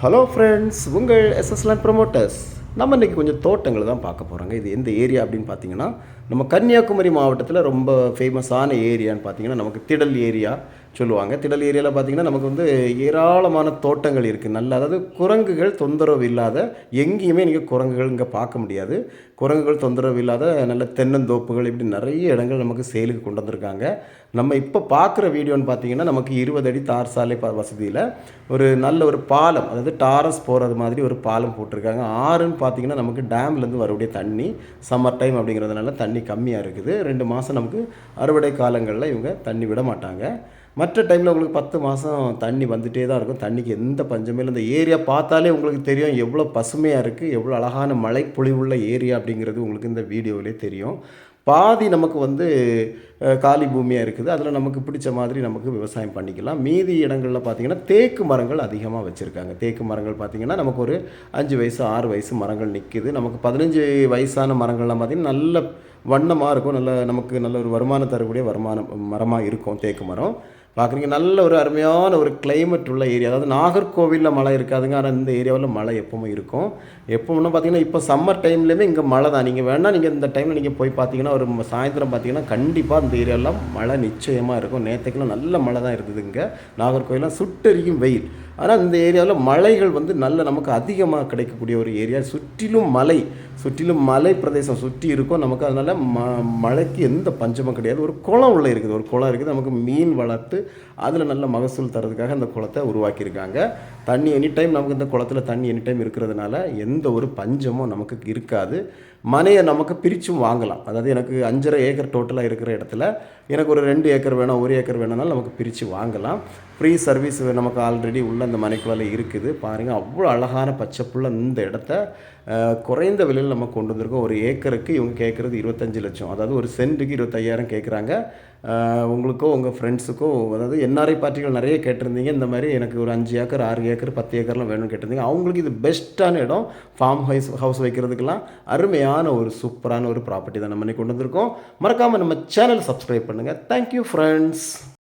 Hello friends, உங்கள் எஸ்எஸ்லேண்ட் promoters. நம்ம இன்றைக்கி கொஞ்சம் தோட்டங்கள் தான் பார்க்க போகிறோங்க. இது எந்த ஏரியா அப்படின்னு பார்த்தீங்கன்னா, நம்ம கன்னியாகுமரி மாவட்டத்தில் ரொம்ப ஃபேமஸான ஏரியான்னு பார்த்தீங்கன்னா, நமக்கு திடல் ஏரியா சொல்லுவாங்க. திடல் ஏரியாவில் பார்த்தீங்கன்னா, நமக்கு வந்து ஏராளமான தோட்டங்கள் இருக்குது. நல்ல, அதாவது குரங்குகள் தொந்தரவு இல்லாத, எங்கேயுமே நீங்கள் குரங்குகள் இங்கே பார்க்க முடியாது. குரங்குகள் தொந்தரவு இல்லாத நல்ல தென்னந்தோப்புகள், இப்படி நிறைய இடங்கள் நமக்கு சேலுக்கு கொண்டு வந்திருக்காங்க. நம்ம இப்போ பார்க்குற வீடியோன்னு பார்த்தீங்கன்னா, நமக்கு 20 அடி தார் சாலை வசதியில் ஒரு நல்ல ஒரு பாலம், அதாவது டாரஸ் போகிறது மாதிரி ஒரு பாலம் போட்டிருக்காங்க. ஆறுன்னு பார்த்தீங்கன்னா, நமக்கு டேம்லேருந்து வரக்கூடிய தண்ணி சம்மர் டைம் அப்படிங்கிறதுனால தண்ணி கம்மியாக இருக்குது. 2 மாதம் நமக்கு அறுவடை காலங்களில் இவங்க தண்ணி விட மாட்டாங்க. மற்ற டைமில் உங்களுக்கு 10 மாதம் தண்ணி வந்துகிட்டே தான் இருக்கும். தண்ணிக்கு எந்த பஞ்சமே இல்லை. இந்த ஏரியா பார்த்தாலே உங்களுக்கு தெரியும் எவ்வளோ பசுமையாக இருக்குது, எவ்வளோ அழகான மழைப்பொழிவுள்ள ஏரியா அப்படிங்கிறது உங்களுக்கு இந்த வீடியோவிலே தெரியும். பாதி நமக்கு வந்து காலி பூமியாக இருக்குது. அதில் நமக்கு பிடிச்ச மாதிரி நமக்கு விவசாயம் பண்ணிக்கலாம். மீதி இடங்களில் பார்த்திங்கன்னா தேக்கு மரங்கள் அதிகமாக வச்சுருக்காங்க. தேக்கு மரங்கள் பார்த்திங்கன்னா நமக்கு ஒரு 5 வயசு 6 வயசு மரங்கள் நிற்கிது. நமக்கு 15 வயசான மரங்கள்லாம் பார்த்திங்கன்னா நல்ல வண்ணமாக இருக்கும். நமக்கு நல்ல ஒரு வருமானம் தரக்கூடிய மரமாக இருக்கும் தேக்கு மரம். பார்க்குறீங்க, நல்ல ஒரு அருமையான ஒரு கிளைமேட் உள்ள ஏரியா. அதாவது நாகர்கோவிலில் மழை இருக்காதுங்க, ஆனால் இந்த ஏரியாவில் மழை எப்பவும் இருக்கும். எப்போவும்னா பார்த்தீங்கன்னா, இப்போ சம்மர் டைம்லேயுமே இங்கே மழை தான். நீங்கள் வேணால் நீங்கள் இந்த டைமில் நீங்கள் போய் பார்த்தீங்கன்னா, ஒரு சாயந்தரம் பார்த்தீங்கன்னா கண்டிப்பாக இந்த ஏரியாலாம் மழை நிச்சயமாக இருக்கும். நேற்றுக்கெல்லாம் நல்ல மழை தான் இருந்தது. இங்கே நாகர்கோவிலாம் சுட்டெரிக்கும் வெயில். ஆனால் இந்த ஏரியாவில் மலைகள் வந்து நல்ல நமக்கு அதிகமாக கிடைக்கக்கூடிய ஒரு ஏரியா. சுற்றிலும் மலை பிரதேசம் சுற்றி இருக்கும் நமக்கு. அதனால் மழைக்கு எந்த பஞ்சமும் கிடையாது. ஒரு குளம் உள்ளே இருக்குது, ஒரு குளம் இருக்குது. நமக்கு மீன் வளர்த்து அதில் நல்ல மகசூல் தரதுக்காக அந்த குளத்தை உருவாக்கியிருக்காங்க. தண்ணி எனி டைம் நமக்கு இந்த குளத்தில் தண்ணி எனி டைம் இருக்கிறதுனால எந்த ஒரு பஞ்சமும் நமக்கு இருக்காது. மனையை நமக்கு பிரித்தும் வாங்கலாம். அதாவது எனக்கு 5.5 ஏக்கர் டோட்டலாக இருக்கிற இடத்துல எனக்கு ஒரு 2 ஏக்கர் வேணும், 1 ஏக்கர் வேணும்னாலும் நமக்கு பிரித்து வாங்கலாம். ஃப்ரீ சர்வீஸ் நமக்கு ஆல்ரெடி உள்ள அந்த மனைக்குள்ளே இருக்குது. பாருங்கள், அவ்வளோ அழகான பச்சைப்புள்ள இந்த இடத்த குறைந்த விலையில் நம்ம கொண்டு வந்திருக்கோம். ஒரு ஏக்கருக்கு இவங்க கேட்குறது 25 லட்சம், அதாவது ஒரு சென்ட்டுக்கு 25,000 கேட்குறாங்க. உங்களுக்கோ உங்கள் ஃப்ரெண்ட்ஸுக்கோ, அதாவது என்ஆர்ஐ பார்ட்டிகள் நிறைய கேட்டிருந்தீங்க. இந்த மாதிரி எனக்கு ஒரு 5 ஏக்கர் 6 ஏக்கர் 10 ஏக்கர்லாம் வேணும்னு கேட்டிருந்தீங்க. அவங்களுக்கு இது பெஸ்ட்டான இடம். ஃபார்ம் ஹவுஸ் வைக்கிறதுக்கெல்லாம் அருமையான ஒரு சூப்பரான ஒரு ப்ராப்பர்ட்டி தான் நம்ம கொண்டு வந்திருக்கோம். மறக்காமல் நம்ம சேனல் சப்ஸ்கிரைப் பண்ணுங்கள். Thank you friends.